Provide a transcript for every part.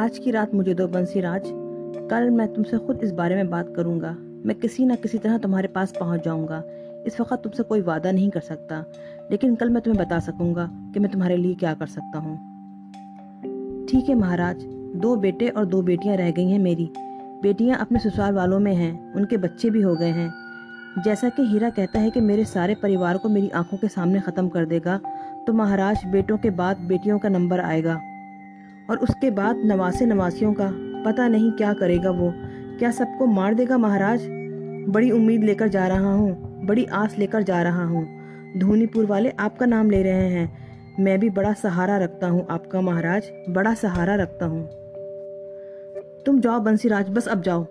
آج کی رات مجھے دو بنسی راج، کل میں تم سے خود اس بارے میں بات کروں گا۔ میں کسی نہ کسی طرح تمہارے پاس پہنچ جاؤں گا۔ اس وقت تم سے کوئی وعدہ نہیں کر سکتا، لیکن کل میں تمہیں بتا سکوں گا کہ میں تمہارے لیے کیا کر سکتا ہوں۔ ٹھیک ہے مہاراج، 2 بیٹے اور 2 بیٹیاں رہ گئی ہیں میری۔ بیٹیاں اپنے سسرال والوں میں ہیں، ان کے بچے بھی ہو گئے ہیں۔ جیسا کہ ہیرا کہتا ہے کہ میرے سارے پریوار کو میری آنکھوں کے سامنے ختم کر دے گا، تو مہاراج بیٹوں کے بعد بیٹیوں کا نمبر آئے گا، اور اس کے بعد نواسے نواسیوں کا۔ پتہ نہیں کیا کرے گا وہ، کیا سب کو مار دے گا مہاراج؟ بڑی امید لے کر جا رہا ہوں، بڑی آس لے کر جا رہا ہوں۔ دھونی پور والے آپ کا نام لے رہے ہیں، میں بھی بڑا سہارا رکھتا ہوں آپ کا مہاراج، بڑا سہارا رکھتا ہوں۔ تم جاؤ بنسی راج، بس اب جاؤ،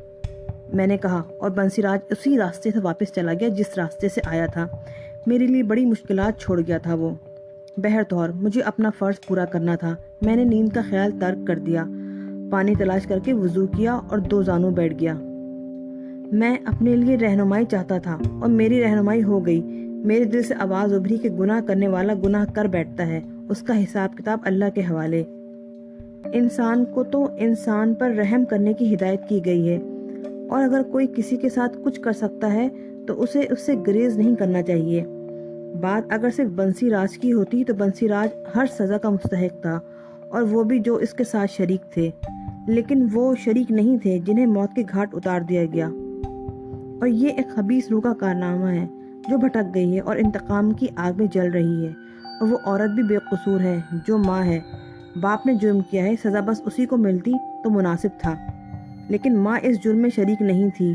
میں نے کہا، اور بنسی راج اسی راستے سے واپس چلا گیا جس راستے سے آیا تھا۔ میرے لیے بڑی مشکلات چھوڑ گیا تھا وہ۔ بہرطور مجھے اپنا فرض پورا کرنا تھا۔ میں نے نیند کا خیال ترک کر دیا، پانی تلاش کر کے وضو کیا اور 2 زانوں بیٹھ گیا۔ میں اپنے لیے رہنمائی چاہتا تھا، اور میری رہنمائی ہو گئی۔ میرے دل سے آواز ابھری کہ گناہ کرنے والا گناہ کر بیٹھتا ہے، اس کا حساب کتاب اللہ کے حوالے۔ انسان کو تو انسان پر رحم کرنے کی ہدایت کی گئی ہے، اور اگر کوئی کسی کے ساتھ کچھ کر سکتا ہے تو اسے اس سے گریز نہیں کرنا چاہیے۔ بات اگر صرف بنسی راج کی ہوتی تو بنسی راج ہر سزا کا مستحق تھا، اور وہ بھی جو اس کے ساتھ شریک تھے، لیکن وہ شریک نہیں تھے جنہیں موت کے گھاٹ اتار دیا گیا۔ اور یہ ایک خبیث روح کا کارنامہ ہے جو بھٹک گئی ہے اور انتقام کی آگ میں جل رہی ہے، اور وہ عورت بھی بے قصور ہے جو ماں ہے۔ باپ نے جرم کیا ہے، سزا بس اسی کو ملتی تو مناسب تھا، لیکن ماں اس جرم میں شریک نہیں تھی،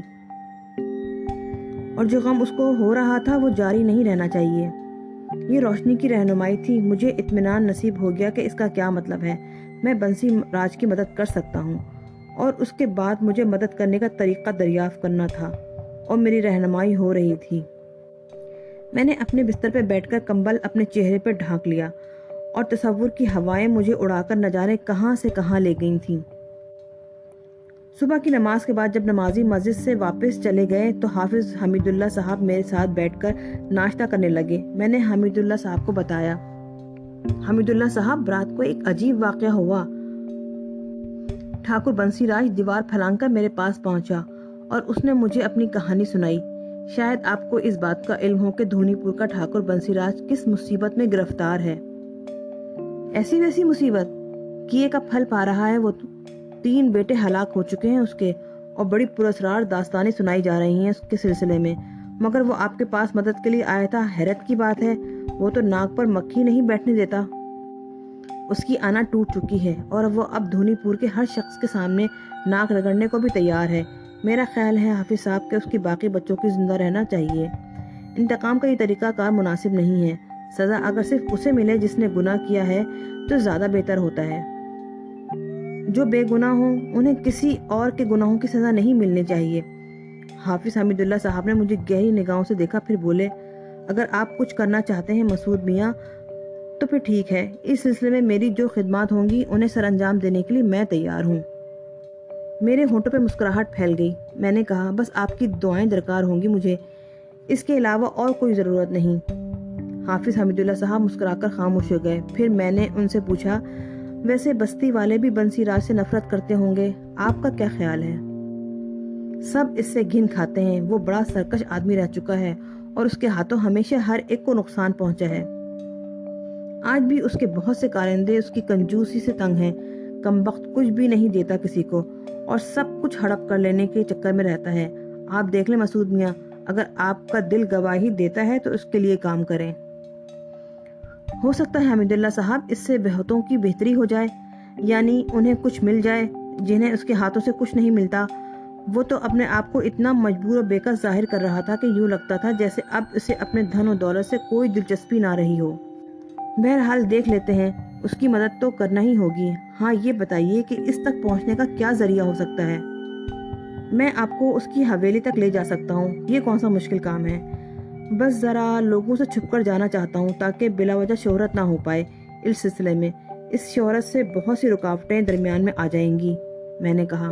اور جو غم اس کو ہو رہا تھا وہ جاری نہیں رہنا چاہیے۔ یہ روشنی کی رہنمائی تھی۔ مجھے اطمینان نصیب ہو گیا کہ اس کا کیا مطلب ہے۔ میں بنسی راج کی مدد کر سکتا ہوں، اور اس کے بعد مجھے مدد کرنے کا طریقہ دریافت کرنا تھا، اور میری رہنمائی ہو رہی تھی۔ میں نے اپنے بستر پہ بیٹھ کر کمبل اپنے چہرے پر ڈھانک لیا، اور تصور کی ہوائیں مجھے اڑا کر نہ جانے کہاں سے کہاں لے گئی تھیں۔ صبح کی نماز کے بعد جب نمازی مسجد سے واپس چلے گئے تو حافظ حمید اللہ صاحب میرے ساتھ بیٹھ کر ناشتہ کرنے لگے۔ میں نے حمید اللہ صاحب کو بتایا، حمید اللہ صاحب، رات کو ایک عجیب واقعہ ہوا۔ ٹھاکر بنسی راج دیوار پھلانگ کر میرے پاس پہنچا، اور اس نے مجھے اپنی کہانی سنائی۔ شاید آپ کو اس بات کا علم ہو کہ دھونی پور کا ٹھاکر بنسی راج کس مصیبت میں گرفتار ہے۔ ایسی ویسی مصیبت، کیے کا پھل پا رہا ہے وہ۔ 3 بیٹے ہلاک ہو چکے ہیں اس کے، اور بڑی پراسرار داستانیں سنائی جا رہی ہیں اس کے سلسلے میں، مگر وہ آپ کے پاس مدد کے لیے آیا تھا۔ حیرت کی بات ہے، وہ تو ناک پر مکھی نہیں بیٹھنے دیتا۔ اس کی آنا ٹوٹ چکی ہے، اور وہ اب دھونی پور کے ہر شخص کے سامنے ناک رگڑنے کو بھی تیار ہے۔ میرا خیال ہے حافظ صاحب کہ اس کی باقی بچوں کی زندہ رہنا چاہیے۔ انتقام کا یہ طریقہ کار مناسب نہیں ہے۔ سزا اگر صرف اسے ملے جس نے گناہ کیا ہے تو زیادہ بہتر ہوتا ہے۔ جو بے گناہ ہوں انہیں کسی اور کے گناہوں کی سزا نہیں ملنی چاہیے۔ حافظ حمید اللہ صاحب نے مجھے گہری نگاہوں سے دیکھا، پھر بولے، اگر آپ کچھ کرنا چاہتے ہیں مسعود میاں تو پھر ٹھیک ہے، اس سلسلے میں میری جو خدمات ہوں گی انہیں سر انجام دینے کے لیے میں تیار ہوں۔ میرے ہونٹوں پہ مسکراہٹ پھیل گئی۔ میں نے کہا، بس آپ کی دعائیں درکار ہوں گی مجھے، اس کے علاوہ اور کوئی ضرورت نہیں۔ حافظ حمید اللہ صاحب مسکرا کر خاموش ہو گئے۔ پھر میں نے ان سے پوچھا، ویسے بستی والے بھی بنسی راج سے نفرت کرتے ہوں گے، آپ کا کیا خیال ہے؟ سب اس سے گھن کھاتے ہیں، وہ بڑا سرکش آدمی رہ چکا ہے، اور اس کے ہاتھوں ہمیشہ ہر ایک کو نقصان پہنچا ہے۔ آج بھی اس کے بہت سے کارندے اس کی کنجوسی سے تنگ ہیں۔ کمبخت کچھ بھی نہیں دیتا کسی کو، اور سب کچھ ہڑپ کر لینے کے چکر میں رہتا ہے۔ آپ دیکھ لیں مسعود میاں، اگر آپ کا دل گواہی دیتا ہے تو اس کے لیے کام کریں۔ ہو سکتا ہے حمید اللہ صاحب اس سے بہتوں کی بہتری ہو جائے، یعنی انہیں کچھ مل جائے جنہیں اس کے ہاتھوں سے کچھ نہیں ملتا۔ وہ تو اپنے آپ کو اتنا مجبور و بےکس ظاہر کر رہا تھا کہ یوں لگتا تھا جیسے اب اسے اپنے دھن و دولت سے کوئی دلچسپی نہ رہی ہو۔ بہرحال دیکھ لیتے ہیں، اس کی مدد تو کرنا ہی ہوگی۔ ہاں یہ بتائیے کہ اس تک پہنچنے کا کیا ذریعہ ہو سکتا ہے؟ میں آپ کو اس کی حویلی تک لے جا سکتا ہوں، یہ کون سا مشکل کام ہے؟ بس ذرا لوگوں سے چھپ کر جانا چاہتا ہوں تاکہ بلا وجہ شہرت نہ ہو پائے اس سلسلے میں۔ اس شہرت سے بہت سی رکاوٹیں درمیان میں آ جائیں گی، میں نے کہا۔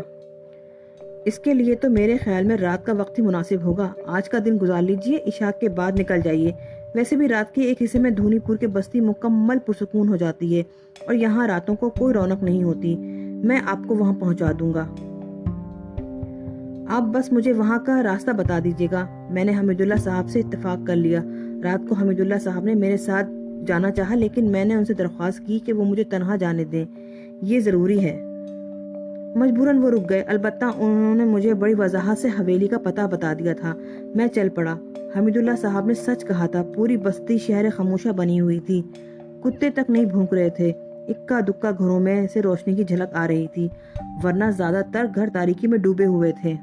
اس کے لیے تو میرے خیال میں رات کا وقت ہی مناسب ہوگا۔ آج کا دن گزار لیجئے، عشاء کے بعد نکل جائیے۔ ویسے بھی رات کے ایک حصے میں دھونی پور کے بستی مکمل پرسکون ہو جاتی ہے، اور یہاں راتوں کو کوئی رونق نہیں ہوتی۔ میں آپ کو وہاں پہنچا دوں گا، آپ بس مجھے وہاں کا راستہ بتا دیجیے گا۔ میں نے حمیداللہ صاحب سے اتفاق کر لیا۔ رات کو حمیداللہ صاحب نے میرے ساتھ جانا چاہا، لیکن میں نے ان سے درخواست کی کہ وہ مجھے تنہا جانے دیں، یہ ضروری ہے۔ مجبوراً وہ رک گئے، البتہ انہوں نے مجھے بڑی وضاحت سے حویلی کا پتہ بتا دیا تھا۔ میں چل پڑا۔ حمیداللہ صاحب نے سچ کہا تھا، پوری بستی شہر خاموشہ بنی ہوئی تھی، کتے تک نہیں بھونک رہے تھے، اکا دکا گھروں میں سے روشنی کی جھلک آ رہی تھی، ورنہ زیادہ تر گھر تاریکی میں ڈوبے ہوئے تھے۔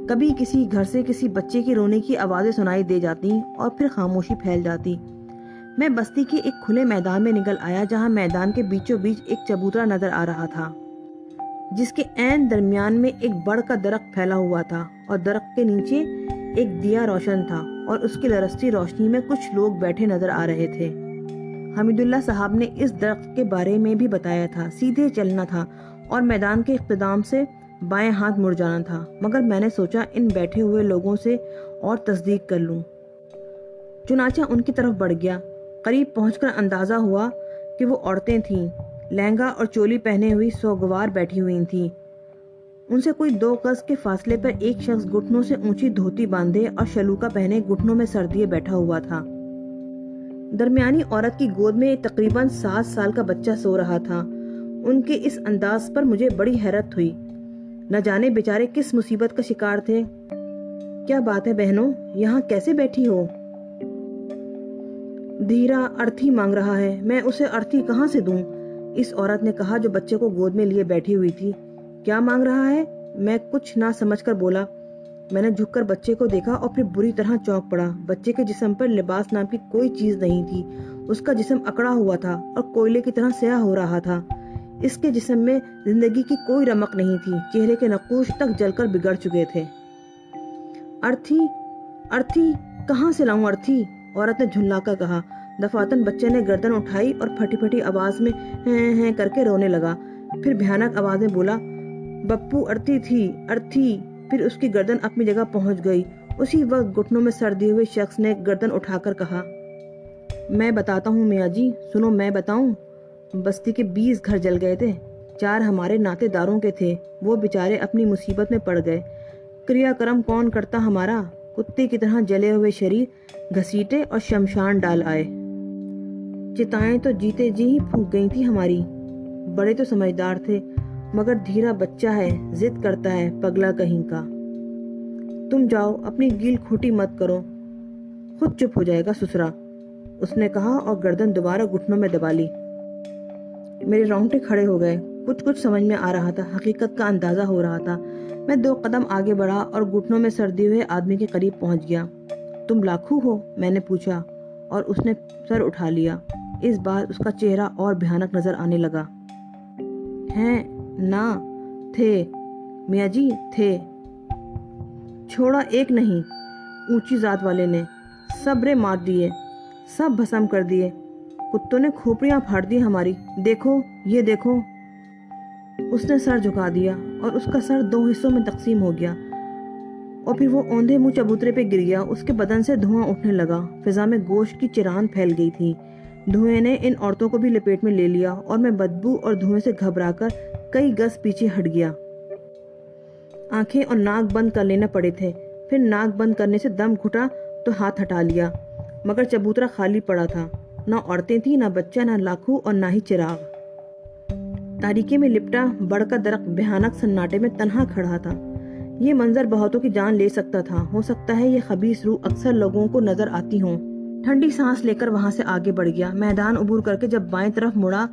کبھی کسی گھر سے کسی بچے کے رونے کی آوازیں سنائی دے جاتی اور پھر خاموشی پھیل جاتی۔ میں بستی کے ایک کھلے میدان میں نکل آیا، جہاں میدان کے بیچوں بیچ ایک چبوترا نظر آ رہا تھا، جس کے عین درمیان میں ایک بڑ کا درخت پھیلا ہوا تھا، اور درخت کے نیچے ایک دیا روشن تھا، اور اس کی لرزتی روشنی میں کچھ لوگ بیٹھے نظر آ رہے تھے۔ حمیداللہ صاحب نے اس درخت کے بارے میں بھی بتایا تھا۔ سیدھے چلنا تھا اور میدان کے اختتام سے بائیں ہاتھ مڑ جانا تھا، مگر میں نے سوچا ان بیٹھے ہوئے لوگوں سے اور تصدیق کر لوں۔ چنانچہ ان کی طرف بڑھ گیا۔ قریب پہنچ کر اندازہ ہوا کہ وہ عورتیں تھیں، لہنگا اور چولی پہنے ہوئی سوگوار بیٹھی ہوئی تھیں۔ ان سے کوئی 2 گز کے فاصلے پر ایک شخص گھٹنوں سے اونچی دھوتی باندھے اور شلوکا پہنے گھٹنوں میں سر دیے بیٹھا ہوا تھا۔ درمیانی عورت کی گود میں تقریباً 7 سال کا بچہ سو رہا تھا۔ ان کے اس انداز پر مجھے بڑی حیرت ہوئی، نہ جانے بیچارے کس مصیبت کا شکار تھے۔ کیا بات ہے بہنوں، یہاں کیسے بیٹھی ہو؟ دھیرا ارتھی مانگ رہا ہے، میں اسے ارتھی کہاں سے دوں؟ اس عورت نے کہا جو بچے کو گود میں لیے بیٹھی ہوئی تھی۔ کیا مانگ رہا ہے؟ میں کچھ نہ سمجھ کر بولا۔ میں نے جھک کر بچے کو دیکھا اور پھر بری طرح چونک پڑا۔ بچے کے جسم پر لباس نام کی کوئی چیز نہیں تھی، اس کا جسم اکڑا ہوا تھا اور کوئلے کی طرح سیاہ ہو رہا تھا۔ اس کے جسم میں زندگی کی کوئی رمق نہیں تھی، چہرے کے نقوش تک جل کر بگڑ چکے تھے۔ ارتھی، ارتھی کہاں سے لاؤں ارتھی؟ عورت نے جھلا کر کہا۔ دفعتاً بچے نے گردن اٹھائی اور پھٹی پھٹی آواز میں ہیں ہیں کر کے رونے لگا۔ پھر بھیانک آواز میں بولا، بپو ارتھی تھی، ارتھی۔ پھر اس کی گردن اپنی جگہ پہنچ گئی۔ اسی وقت گھٹنوں میں سر دیے ہوئے شخص نے گردن اٹھا کر کہا، میں بتاتا ہوں میاں جی، سنو میں بتاؤں۔ بستی کے 20 گھر جل گئے تھے، 4 ہمارے ناتے داروں کے تھے، وہ بیچارے اپنی مصیبت میں پڑ گئے۔ کریا کرم کون کرتا ہمارا؟ کتے کی طرح جلے ہوئے شریر گھسیٹے اور شمشان ڈال آئے۔ چتائیں تو جیتے جی ہی پھونک گئی تھی ہماری۔ بڑے تو سمجھدار تھے، مگر دھیرا بچہ ہے، ضد کرتا ہے، پگلا کہیں کا۔ تم جاؤ، اپنی گیل کھوٹی مت کرو، خود چپ ہو جائے گا سسرا، اس نے کہا اور گردن دوبارہ گھٹنوں میں دبا لی۔ میرے رونگٹے کھڑے ہو گئے۔ کچھ سمجھ میں آ رہا تھا، حقیقت کا اندازہ ہو رہا تھا۔ میں 2 قدم آگے بڑھا اور گھٹنوں میں سر دیے ہوئے آدمی کے قریب پہنچ گیا۔ تم لاکھو ہو؟ میں نے پوچھا، اور اس نے سر اٹھا لیا۔ اس بار اس کا چہرہ اور بھیانک نظر آنے لگا۔ ہیں نہ تھے میاں جی، تھے، چھوڑا ایک نہیں، اونچی ذات والے نے، سبرے مار دیے، سب بھسم کر دیے، کتوں نے کھوپڑیاں پھاڑ دی ہماری، دیکھو یہ دیکھو۔ اس نے سر جھکا دیا اور اس کا سر 2 حصوں میں تقسیم ہو گیا، اور پھر وہ اوندھے منہ چبوترے پہ گر گیا۔ اس کے بدن سے دھواں اٹھنے لگا، فضا میں گوشت کی چران پھیل گئی تھی۔ دھوئیں نے ان عورتوں کو بھی لپیٹ میں لے لیا، اور میں بدبو اور دھوئیں سے گھبرا کر کئی گز پیچھے ہٹ گیا۔ آنکھیں اور ناک بند کر لینا پڑے تھے، پھر ناک بند کرنے سے دم گھٹا تو ہاتھ ہٹا لیا، مگر چبوترا خالی پڑا تھا، نہ عورتیں تھیں، نہ بچہ، نہ لاکھو، اور نہ ہی چراغ۔ تاریکی میں لپٹا بڑ کا درخت بھیانک سناٹے میں تنہا کھڑا تھا۔ یہ منظر بہتوں کی جان لے سکتا تھا۔ ہو سکتا ہے یہ خبیث روح اکثر لوگوں کو نظر آتی ہوں۔ ٹھنڈی سانس لے کر وہاں سے آگے بڑھ گیا۔ میدان عبور کر کے جب بائیں طرف مڑا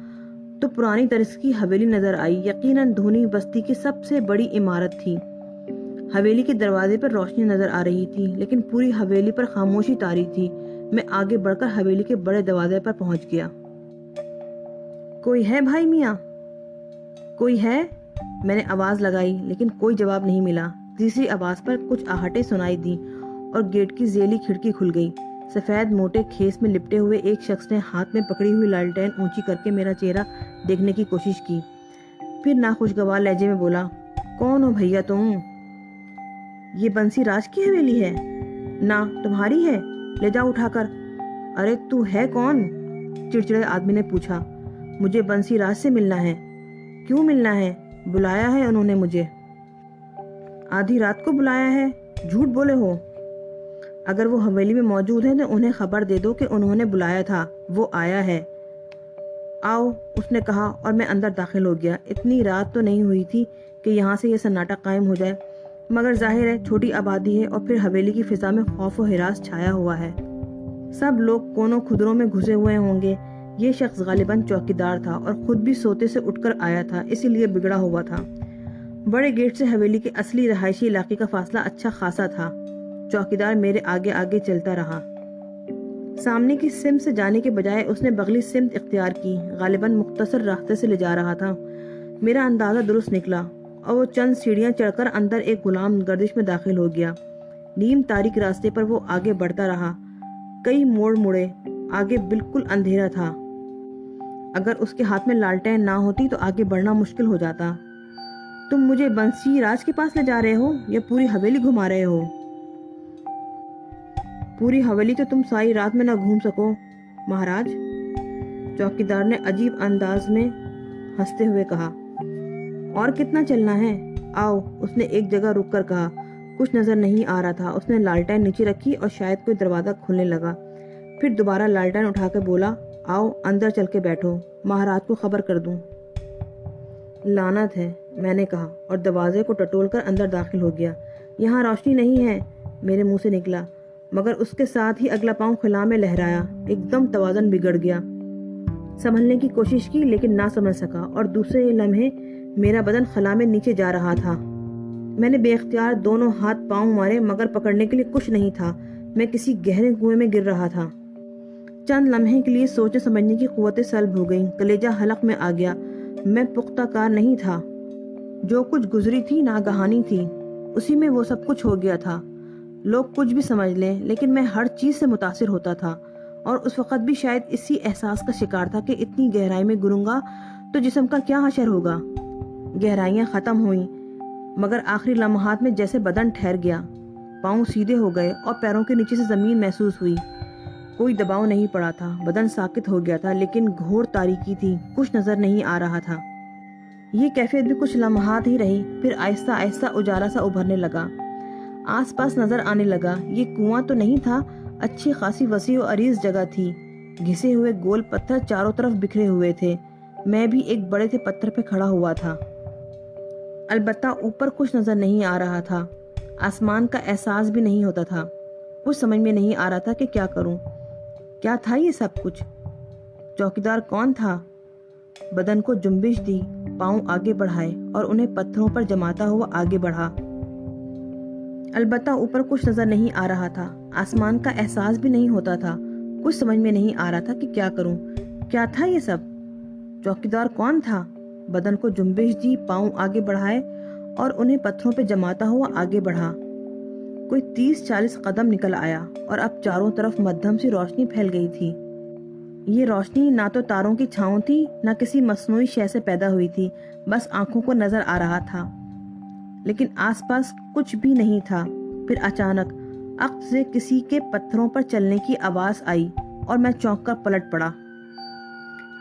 تو پرانی طرز کی حویلی نظر آئی، یقیناً دھونی بستی کی سب سے بڑی عمارت تھی۔ حویلی کے دروازے پر روشنی نظر آ رہی تھی، لیکن پوری حویلی پر خاموشی طاری تھی۔ میں آگے بڑھ کر حویلی کے بڑے دروازے پر پہنچ گیا۔ کوئی ہے بھائی میاں؟ کوئی ہے؟ میں نے آواز لگائی، لیکن کوئی جواب نہیں ملا۔ تیسری آواز پر کچھ آہٹیں سنائی دیں اور گیٹ کی ذیلی کھڑکی کھل گئی۔ سفید موٹے کھیس میں لپٹے ہوئے ایک شخص نے ہاتھ میں پکڑی ہوئی لالٹین اونچی کر کے میرا چہرہ دیکھنے کی کوشش کی، پھر ناخوشگوار لہجے میں بولا، کون ہو بھیا تم؟ یہ بنسی راج کی حویلی ہے؟ نہ تمہاری ہے، لے جاؤ اٹھا کر۔ ارے تو ہے کون؟ چڑچڑے آدمی نے پوچھا۔ مجھے بنسی راج سے ملنا ہے۔ کیوں ملنا ہے؟ بلایا ہے انہوں نے مجھے۔ آدھی رات کو بلایا ہے؟ جھوٹ بولے ہو۔ اگر وہ حویلی میں موجود ہیں تو انہیں خبر دے دو کہ انہوں نے بلایا تھا، وہ آیا ہے۔ آؤ، اس نے کہا اور میں اندر داخل ہو گیا۔ اتنی رات تو نہیں ہوئی تھی کہ یہاں سے یہ سناٹا قائم ہو جائے، مگر ظاہر ہے چھوٹی آبادی ہے اور پھر حویلی کی فضا میں خوف و ہراس چھایا ہوا ہے۔ سب لوگ کونوں کھدروں میں گھسے ہوئے ہوں گے۔ یہ شخص غالباً چوکیدار تھا اور خود بھی سوتے سے اٹھ کر آیا تھا، اسی لیے بگڑا ہوا تھا۔ بڑے گیٹ سے حویلی کے اصلی رہائشی علاقے کا فاصلہ اچھا خاصا تھا۔ چوکیدار میرے آگے آگے چلتا رہا۔ سامنے کی سمت سے جانے کے بجائے اس نے بغلی سمت اختیار کی، غالباً مختصر راستے سے لے جا رہا تھا۔ میرا اندازہ درست نکلا اور وہ چند سیڑھیاں چڑھ کر اندر ایک غلام گردش میں داخل ہو گیا۔ نیم تاریک راستے پر وہ آگے بڑھتا رہا، کئی موڑ مڑے، آگے بالکل اندھیرا تھا۔ اگر اس کے ہاتھ میں لالٹین نہ ہوتی تو آگے بڑھنا مشکل ہو جاتا۔ تم مجھے بنسی راج کے پاس لے جا رہے ہو یا پوری حویلی گھما رہے ہو؟ پوری حویلی تو تم ساری رات میں نہ گھوم سکو مہاراج، چوکیدار نے عجیب انداز میں ہنستے ہوئے کہا۔ اور کتنا چلنا ہے؟ آؤ، اس نے ایک جگہ رک کر کہا۔ کچھ نظر نہیں آ رہا تھا۔ اس نے لالٹین نیچے رکھی اور شاید کوئی دروازہ کھلنے لگا، پھر دوبارہ لالٹین اٹھا کر بولا، آؤ اندر چل کے بیٹھو، مہاراج کو خبر کر دوں۔ لعنت ہے، میں نے کہا اور دروازے کو ٹٹول کر اندر داخل ہو گیا۔ یہاں روشنی نہیں ہے، میرے منہ سے نکلا، مگر اس کے ساتھ ہی اگلا پاؤں خلا میں لہرایا۔ ایک دم توازن بگڑ گیا۔ سنبھلنے کی کوشش کی لیکن نہ سنبھل سکا اور دوسرے لمحے میرا بدن خلا میں نیچے جا رہا تھا۔ میں نے بے اختیار دونوں ہاتھ پاؤں مارے مگر پکڑنے کے لیے کچھ نہیں تھا۔ میں کسی گہرے کنویں میں گر رہا تھا۔ چند لمحے کے لیے سوچنے سمجھنے کی قوتیں سلب ہو گئیں، کلیجہ حلق میں آ گیا۔ میں پختہ کار نہیں تھا۔ جو کچھ گزری تھی ناگہانی تھی، اسی میں وہ سب کچھ ہو گیا تھا۔ لوگ کچھ بھی سمجھ لیں لیکن میں ہر چیز سے متاثر ہوتا تھا اور اس وقت بھی شاید اسی احساس کا شکار تھا کہ اتنی گہرائی میں گروں گا تو جسم کا کیا حشر ہوگا۔ گہرائیاں ختم ہوئیں مگر آخری لمحات میں جیسے بدن ٹھہر گیا، پاؤں سیدھے ہو گئے اور پیروں کے نیچے سے زمین محسوس ہوئی۔ کوئی دباؤ نہیں پڑا تھا، بدن ساکت ہو گیا تھا لیکن گھور تاریکی تھی، کچھ نظر نہیں آ رہا تھا۔ یہ کیفیت بھی کچھ لمحات ہی رہی، پھر آہستہ آہستہ اجالا سا ابھرنے لگا۔ آس پاس نظر آنے لگا۔ یہ کنواں تو نہیں تھا، اچھی خاصی وسیع و عریض جگہ تھی۔ گھسے ہوئے گول پتھر چاروں طرف بکھرے ہوئے تھے۔ میں بھی ایک بڑے سے پتھر پہ کھڑا ہوا تھا، البتہ اوپر کچھ نظر نہیں آ رہا تھا۔ آسمان کا احساس بھی نہیں ہوتا تھا۔ کچھ سمجھ میں نہیں آ رہا تھا کہ کیا کروں۔ کیا تھا یہ سب کچھ؟ چوکیدار کون تھا؟ بدن کو جنبش دی، پاؤں آگے بڑھائے اور انہیں پتھروں پر جماتا ہوا آگے بڑھا۔ البتہ اوپر کچھ نظر نہیں آ رہا تھا، آسمان کا احساس بھی نہیں ہوتا تھا۔ کچھ سمجھ میں نہیں آ رہا تھا کہ کیا کروں۔ کیا تھا یہ سب؟ چوکیدار کون تھا؟ بدن کو جنبش دی، پاؤں آگے بڑھائے اور انہیں پتھروں پہ جماتا ہوا آگے بڑھا۔ کوئی 30-40 قدم نکل آیا اور اب چاروں طرف مدھم سی روشنی پھیل گئی تھی۔ یہ روشنی نہ تو تاروں کی چھاؤں تھی نہ کسی مصنوعی شے سے پیدا ہوئی تھی، بس آنکھوں کو نظر آ رہا تھا لیکن آس پاس کچھ بھی نہیں تھا۔ پھر اچانک عقب سے کسی کے پتھروں پر چلنے کی آواز آئی اور میں چونک کر پلٹ پڑا۔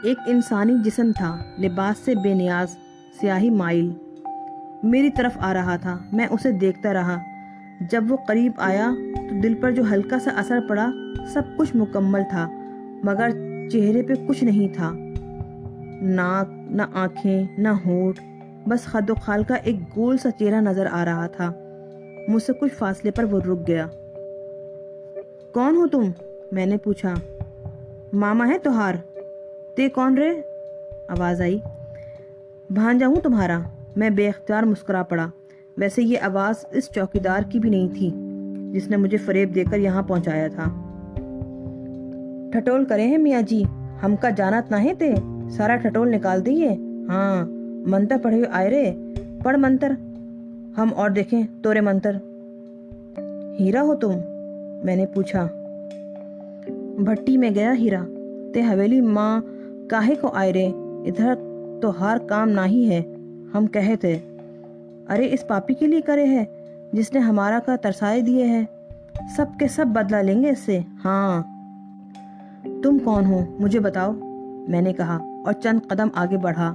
ایک انسانی جسم تھا، لباس سے بے نیاز، سیاہی مائل، میری طرف آ رہا تھا۔ میں اسے دیکھتا رہا۔ جب وہ قریب آیا تو دل پر جو ہلکا سا اثر پڑا، سب کچھ مکمل تھا مگر چہرے پہ کچھ نہیں تھا، ناک، نہ آنکھیں، نہ ہونٹ، بس خد و خال کا ایک گول سا چہرہ نظر آ رہا تھا۔ مجھ سے کچھ فاصلے پر وہ رک گیا۔ کون ہو تم؟ میں نے پوچھا۔ ماما ہے تہار؟ تے کون رے؟ آواز آئی۔ بھانجا ہوں تمہارا۔ میں بے اختیار مسکرا پڑا۔ ویسے یہ آواز اس چوکیدار کی بھی نہیں تھی جس نے مجھے فریب دے کر یہاں پہنچایا تھا۔ ٹھٹول کرے ہیں میاں جی، ہم کا جانت نہ ہے تے، سارا ٹھٹول نکال دیئے۔ ہاں، منتر پڑھے آئے رے، پڑھ منتر، ہم اور دیکھیں تورے منتر۔ ہیرا ہو تم؟ میں نے پوچھا۔ بھٹی میں گیا ہیرا، تے حویلی ماں کاہے کو آئے رے؟ ادھر تو ہر کام نہ ہی ہے، ہم کہے تھے۔ ارے اس پاپی کے لیے کرے ہے جس نے ہمارا کا ترسائے دیے ہے، سب کے سب بدلہ لیں گے اس سے۔ ہاں، تم کون ہو مجھے بتاؤ، میں نے کہا اور چند قدم آگے بڑھا۔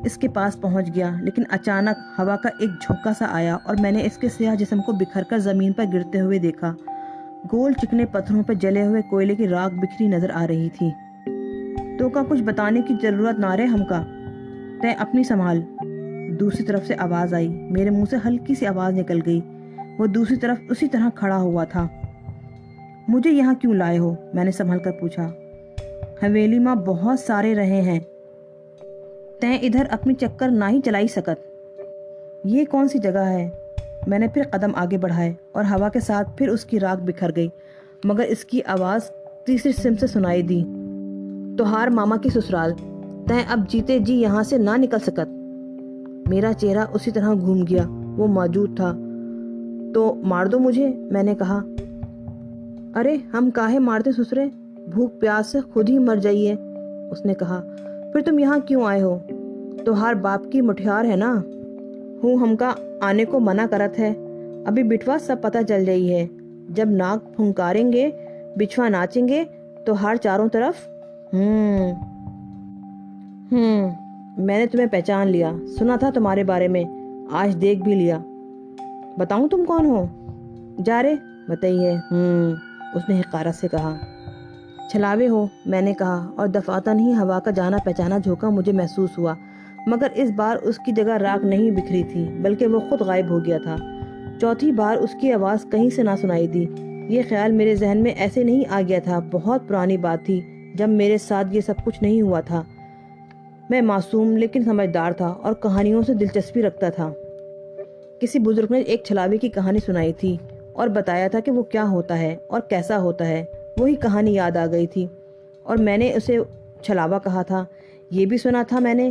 اس کے پاس پہنچ گیا، لیکن اچانک ہوا کا ایک جھونکا سا آیا اور میں نے اس کے سیاہ جسم کو بکھر کر زمین پر گرتے ہوئے دیکھا۔ گول چکنے پتھروں پر جلے ہوئے کوئلے کی راکھ بکھری نظر آ رہی تھی۔ تو کا کچھ بتانے کی ضرورت نہ رہے ہم کا، تے اپنی سنبھال۔ دوسری طرف سے آواز آئی، میرے منہ سے ہلکی سی آواز نکل گئی۔ وہ دوسری طرف اسی طرح کھڑا ہوا تھا۔ مجھے یہاں کیوں لائے ہو؟ میں نے سنبھل کر پوچھا۔ حویلی ماں بہت سارے رہے ہیں، تیں ادھر اپنی چکر نہ ہی چلائی سکت۔ یہ کون سی جگہ ہے؟ میں نے پھر قدم آگے بڑھائے اور ہوا کے ساتھ پھر اس کی راکھ بکھر گئی، مگر اس کی آواز تیسری سمت سے سنائی دی۔ توہار ماما کی سسرال، تیں اب جیتے جی یہاں سے نہ نکل سکت۔ میرا چہرہ اسی طرح گھوم گیا۔ وہ موجود تھا۔ تو مار دو مجھے، میں نے کہا۔ ارے ہم کاہے مارتے سسرے، بھوک پیاس سے خود ہی مر جائیے، اس نے کہا۔ پھر تم یہاں کیوں آئے ہو؟ توہار باپ کی مٹھیار ہے نا، ہوں ہم کا آنے کو منع کرت ہے۔ ابھی بٹوا سب پتہ چل جائی ہے، جب ناک پھنکاریں گے، بچھوا ناچیں گے، توہار چاروں طرف۔ میں نے تمہیں پہچان لیا، سنا تھا تمہارے بارے میں، آج دیکھ بھی لیا۔ بتاؤں تم کون ہو؟ جا رے بتائیے، اس نے حقارت سے کہا۔ چھلاوے ہو، میں نے کہا، اور دفعتاً ہی ہوا کا جانا پہچانا جھونکا مجھے محسوس ہوا، مگر اس بار اس کی جگہ راکھ نہیں بکھری تھی، بلکہ وہ خود غائب ہو گیا تھا۔ چوتھی بار اس کی آواز کہیں سے نہ سنائی دی۔ یہ خیال میرے ذہن میں ایسے نہیں آ گیا تھا، بہت پرانی بات تھی جب میرے ساتھ یہ سب کچھ نہیں ہوا تھا۔ میں معصوم لیکن سمجھدار تھا اور کہانیوں سے دلچسپی رکھتا تھا۔ کسی بزرگ نے ایک چھلاوے کی کہانی سنائی تھی اور بتایا تھا کہ وہ کیا ہوتا ہے اور کیسا ہوتا ہے۔ وہی کہانی یاد آ گئی تھی اور میں نے اسے چھلاوا کہا تھا۔ یہ بھی سنا تھا میں نے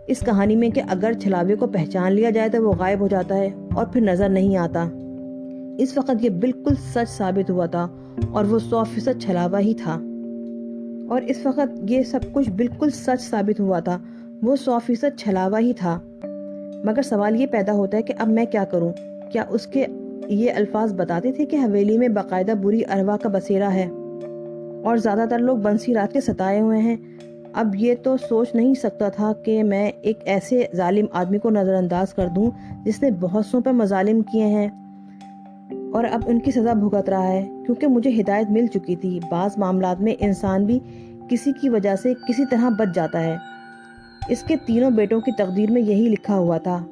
اس کہانی میں کہ اگر چھلاوے کو پہچان لیا جائے تو وہ غائب ہو جاتا ہے اور پھر نظر نہیں آتا۔ اس وقت یہ بالکل سچ ثابت ہوا تھا اور وہ 100% چھلاوا ہی تھا۔ اور اس وقت یہ سب کچھ بالکل سچ ثابت ہوا تھا، وہ 100% چھلاوا ہی تھا۔ مگر سوال یہ پیدا ہوتا ہے کہ اب میں کیا کروں؟ کیا اس کے یہ الفاظ بتاتے تھے کہ حویلی میں باقاعدہ بری ارواح کا بسیرا ہے اور زیادہ تر لوگ بنسی رات کے ستائے ہوئے ہیں؟ اب یہ تو سوچ نہیں سکتا تھا کہ میں ایک ایسے ظالم آدمی کو نظر انداز کر دوں جس نے بہت سوں پہ مظالم کیے ہیں اور اب ان کی سزا بھگت رہا ہے، کیونکہ مجھے ہدایت مل چکی تھی بعض معاملات میں انسان بھی کسی کی وجہ سے کسی طرح بچ جاتا ہے۔ اس کے تینوں بیٹوں کی تقدیر میں یہی لکھا ہوا تھا۔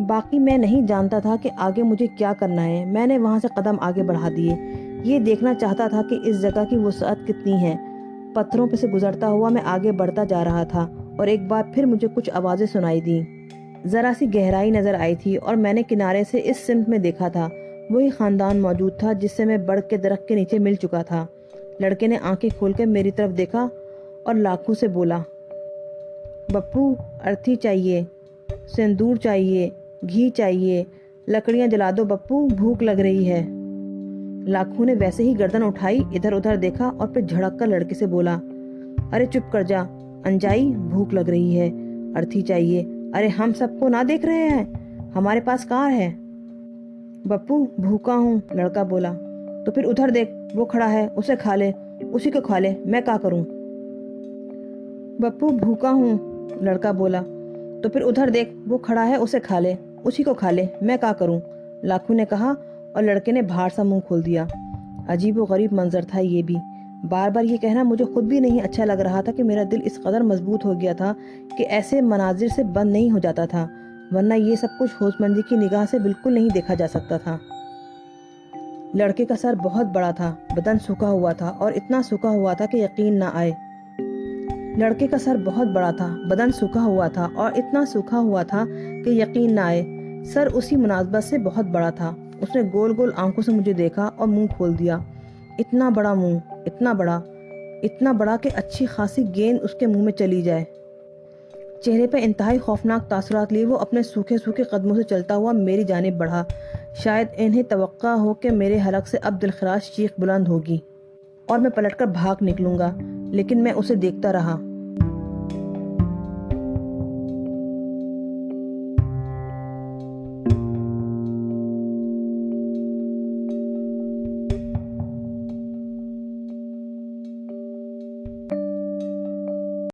باقی میں نہیں جانتا تھا کہ آگے مجھے کیا کرنا ہے۔ میں نے وہاں سے قدم آگے بڑھا دیے۔ یہ دیکھنا چاہتا تھا کہ اس جگہ کی وسعت کتنی ہے۔ پتھروں پہ سے گزرتا ہوا میں آگے بڑھتا جا رہا تھا اور ایک بار پھر مجھے کچھ آوازیں سنائی دیں۔ ذرا سی گہرائی نظر آئی تھی اور میں نے کنارے سے اس سمت میں دیکھا تھا۔ وہی خاندان موجود تھا جس سے میں بڑھ کے درخت کے نیچے مل چکا تھا۔ لڑکے نے آنکھیں کھول کے میری طرف دیکھا اور لاکھوں سے بولا، بپو ارتھی چاہیے، سندور چاہیے، گھی چاہیے، لکڑیاں جلا دو بپو، بھوک لگ رہی ہے۔ لاکھوں نے ویسے ہی گردن اٹھائی، ادھر ادھر دیکھا اور پھر جھڑک کر لڑکے سے بولا، ارے چپ کر جا انجائی، بھوک لگ رہی ہے، ارتھی چاہیے، ارے ہم سب کو نہ دیکھ رہے ہیں، ہمارے پاس کار ہے۔ بپو بھوکا ہوں، لڑکا بولا۔ تو پھر ادھر دیکھ، وہ کھڑا ہے، اسے کھا لے، اسی کو کھا لے، میں کیا کروں؟ بپو بھوکا ہوں، لڑکا بولا۔ تو پھر ادھر دیکھ، وہ کھڑا ہے، اسے کھا لے، اسی کو کھا لے، میں کیا کروں؟ لاکھوں نے کہا اور لڑکے نے بھار سا منہ کھول دیا۔ عجیب و غریب منظر تھا یہ بھی۔ بار بار یہ کہنا مجھے خود بھی نہیں اچھا لگ رہا تھا کہ میرا دل اس قدر مضبوط ہو گیا تھا کہ ایسے مناظر سے بند نہیں ہو جاتا تھا، ورنہ یہ سب کچھ ہوش مندی کی نگاہ سے بالکل نہیں دیکھا جا سکتا تھا۔ لڑکے کا سر بہت بڑا تھا، بدن سوکھا ہوا تھا اور اتنا سوکھا ہوا تھا کہ یقین نہ آئے۔ لڑکے کا سر بہت بڑا تھا، بدن سوکھا ہوا تھا اور اتنا سوکھا ہوا تھا کہ یقین نہ آئے۔ سر اسی مناسبت سے بہت بڑا تھا۔ اس نے گول گول آنکھوں سے مجھے دیکھا اور منہ کھول دیا۔ اتنا بڑا منہ، اتنا بڑا کہ اچھی خاصی گیند اس کے منہ میں چلی جائے۔ چہرے پہ انتہائی خوفناک تاثرات لیے وہ اپنے سوکھے سوکھے قدموں سے چلتا ہوا میری جانب بڑھا۔ شاید انہیں توقع ہو کہ میرے حلق سے اب دلخراش چیخ بلند ہوگی اور میں پلٹ کر بھاگ نکلوں گا، لیکن میں اسے دیکھتا رہا۔